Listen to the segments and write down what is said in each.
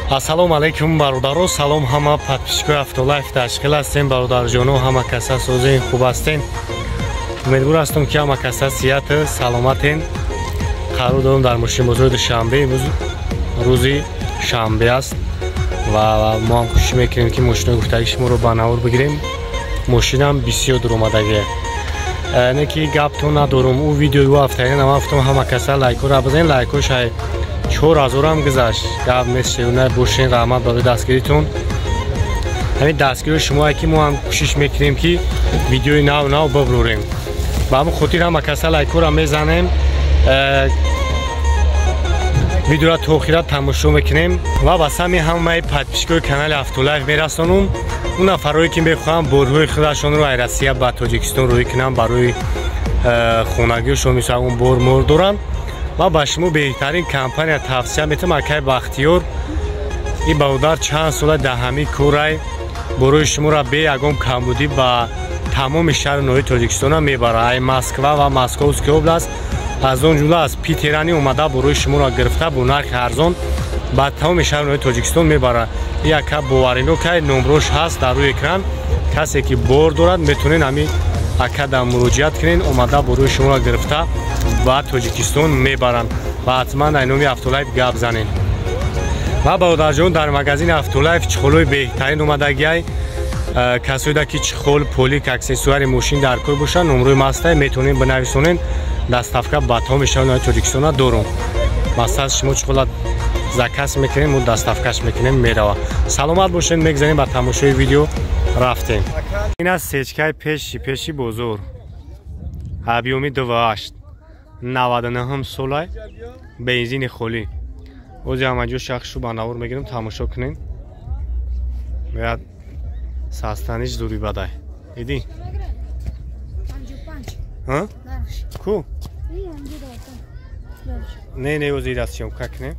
Ассалому алайкум бародаро, салом ҳама подписчикои Автолайф ташкил ҳастем. бародарҷону ҳама каса созин хуб ҳастем. умедвор ҳастам ки ҳама каса сиҳату саломатен. қарор дорам дар мошин бозори душанбе, имрӯз рӯзи шанбе аст ва мо ҳам кӯшиш мекунем ки мошинои гуфтагии шуморо ба навор бигирем. мошинам бисёр дуромадагие. не ки гапто надорум, ӯ видеои ӯ ҳафтаи навам гуфтам ҳама каса лайкҳоро бизанед. лайкҳош 4000 гузашт. гап нест шевна бошен раҳмат барои дастгиритон. ҳамин дастгири шумо ки мо ҳам кӯшиш мекунем ки видеои нав бибурем. ба ҳамин хотир ҳама каса лайкҳоро мезанем. видеоро то охира тамошо мекунем ва ба сами ҳамаи подписчикои канали Автолайф мерасонум. اون نفرایی که میخوام بورهای خودشون رو از روسیه به تاجیکستان روی کنن برای خونگیشون میشه اون بور مور دارن و با شما بهترین کمپانی توصیه میتونم که بختیار این برادر چند سال دهمی کورای برای شما را به یگام کمبودی با تمام شهر نوی تاجیکستان میبره. مسکو و مسکوسکی اوبلاست از اون جمله از پیترانی اومده برای شما را گرفته با نرخ ارزان با تمام شهر نوی تاجیکستان میبره. یک باورینو که نمروش هست در روی اکران. کسی که بور دارد میتونین همی اکا مراجعت کنین اومده بروی شما را گرفته با تاجیکستان میبرن و حتما در نام افتولایف گپ زنین. و برادرجان در مغازین افتولایف چخولوی بهترین اومدگی کسایی که چخول پولیک اکسسوار ماشین در کار باشن نمروی مسته میتونین بنویسونین دستافکا با تمام شهر تاجیکستان دارم. مثلا شما چخولات заказ میکنیم و دستافکش میکنیم میروه. سلامت باشین. میگذاریم با تماشای ویدیو رفتیم. این از سیچکای پیشی بزرگ هبیومی 28 99 سالای بنزین خالی اوزی همه شخص رو با نور میگیرم تماشا کنین. باید سستانیش زوری بدای ایدی ها کو نه اوزی راسیوم کنیم.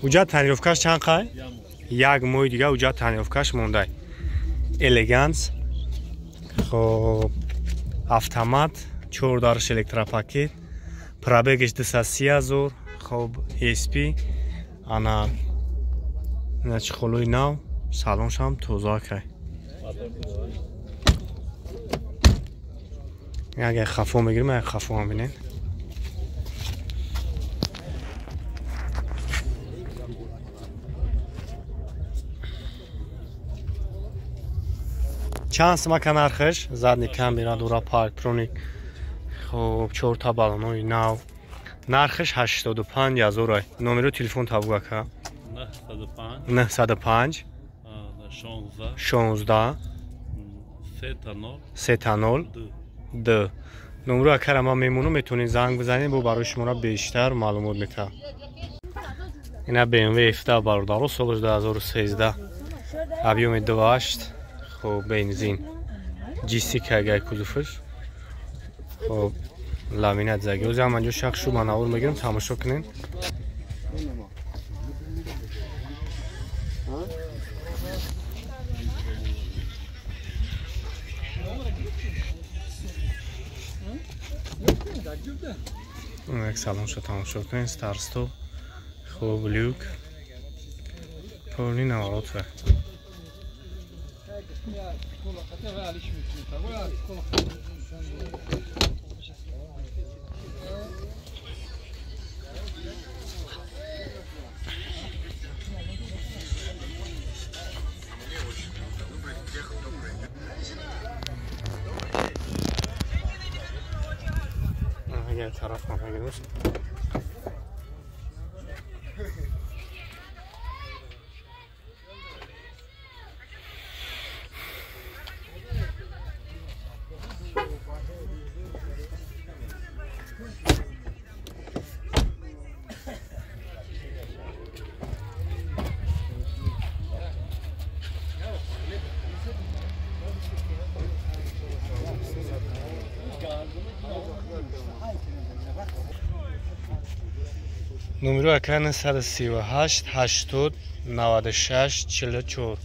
اوجا تنیروفکش چند قای؟ یک ماه دیگه اوجا تنیروفکش مونده. الگانس خب автомат 4 دارش الکتروپاکت پرابگش 230,000 خب اسپی انا نچ خلوی نو سالونش هم توزاکه. اگه خفو میگیریم اگه خفو هم بینین. چند سمکه نرخش زدنی کامبینا دورا پارکترونیک خب 4 تا بالونوی نو نرخش 85,000 نمره تلفن تابوگا که 905 16 30 2 نمره اکر ما میمونو میتونین زنگ بزنین بو برای شما بیشتر معلومات میده. اینا BMW 17 باردارو سالش 2013 ابیوم 28 خب بنزین جیسی که اگه کدوفش خب لامینت زگی اوزی هم انجا شخص رو مناور میگیرم تماشا کنین. اون یک سالون شو تماشا کنین. ستارستو خب لیوک پرنی نوارات و اگر طرف هم هگه نمره اکران 138 80 96 44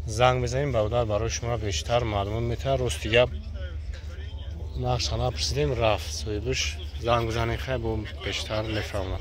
زنگ بزنیم برادر برای شما بیشتر معلومات میده. راست دیگه نقشانا پرسیدیم رفت صاحبش زنگ بزنید خیلی با بیشتر نفهمد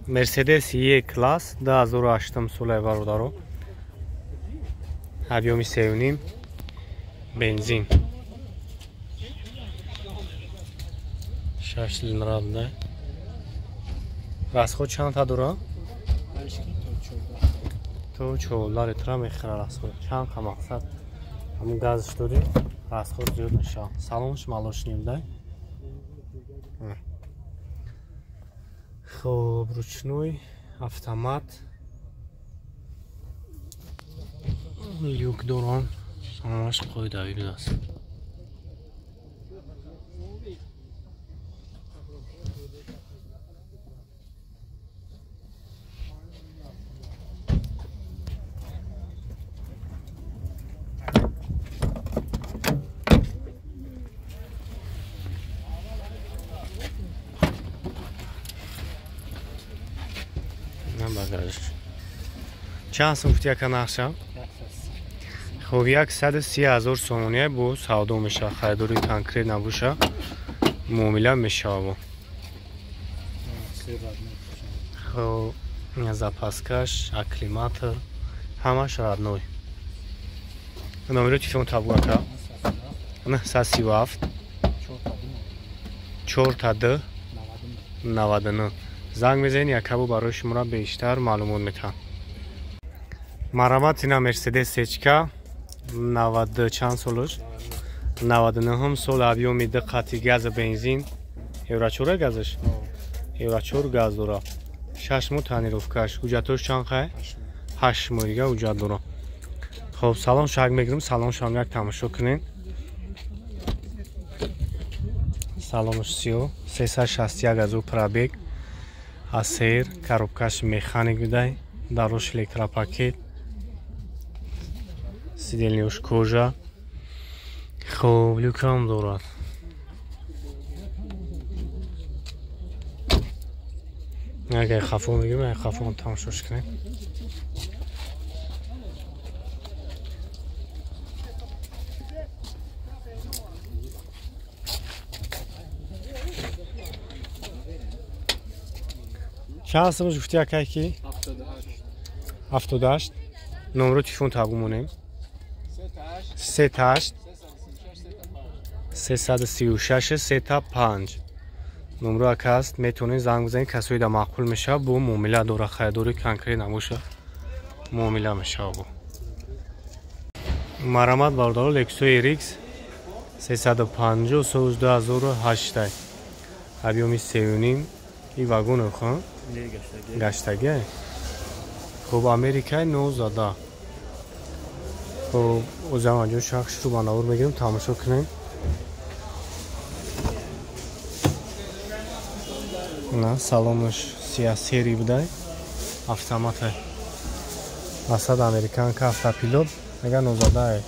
مرسدس یک کلاس 2008 سال برادرو هبیومی سیونیم بنزین 6 لیتر بوده راسخود چند تا دورا؟ تو 14 لیتر میخره راسخود چند که مقصد همون گازش داری راسخود زیاد نشه سالونش مالوش نیمده خب رучной автомат люк дорон самаш қоидавӣ аст چند سوم گفتی که نقشه؟ خب 130,000 سومونیه بو سودا میشه خریداری کنکریت نباشه معامله میشه بو خب запаскаш акклиматор همش родной номер телефон табуга ка на 137 4 99 زنگ میزنید یک کبو برای شما بیشتر معلومات میتونم مرامت اینا مرسدس سچکا 90 چند سالش 99 سال ابیومی دقتی گاز بنزین یورا 4 گازش یورا 4 گاز داره 6 مو تانیروفکاش حجتش چند خه 8 مو دیگه حجت داره خب سلام شاگ میگیرم سلام شما یک تماشا کنین سلامش 361 пробег асер коробкаш механик будай дарош электропакет сидельниуш кожа хоб люкам дорад агар хафо мегирам хафон тамошош кунем چند سمش گفتی اکی کی؟ 78 نمره تلفن تقویمونیم 38 336 35 نمره اکی است میتونید زنگ بزنید کسایی در معقول میشه با معامله داره خریداری کنکریت نباشه معامله میشه با مرامت بردار لکسو ایریکس 350 سوز 2008 ابیومی سیونیم این واگون خون گشتگی خب امریکای نو زده خب او زمان جو شخص رو باناور میگیرم تماشا کنیم نه سلامش سیاسیری بوده автомат асад американка автопилот اگر نو زده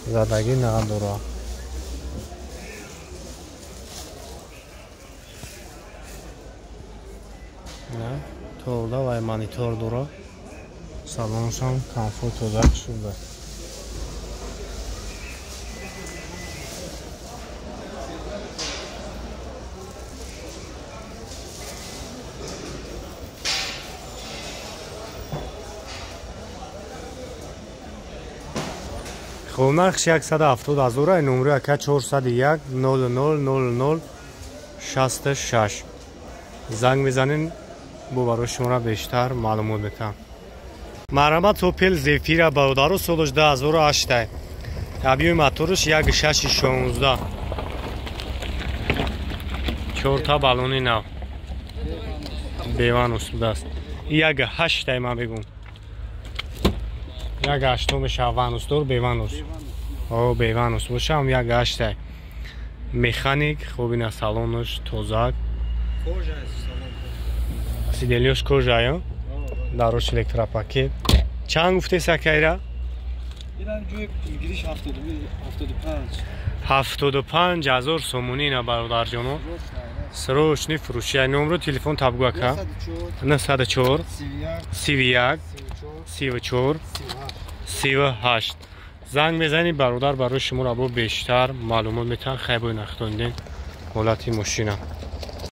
زدگی نه داره torda va monitor dura salonش هم کامفورت تازه شده خب نرخش 170,000 نمره که 401 0000 66 زنگ میزنین بو برای شما بیشتر معلومات میتونم مرامت اوپل زفیر برادر سالش 2008 ابیوی موتورش 1.616 4 تا بالونی نو بیوان اصول است 1.8 من بگم 1.8 میشه وانوس دور بیوانوس او بیوانوس باشه هم 1.8 مکانیک خوبی نه سالونش توزک سیدلیوش کجایه؟ داروش الکتروپاکت. چند گفته سکایره؟ ایران جوی گریش 75,000 سومونی اینا برادر جانو. سروش نفروشی. نمره تلفن تابگو که؟ 904 31 34 38 زنگ میزنی برادر برای شما را با بیشتر معلومات میتن خیلی نختوندین حالتی ماشینم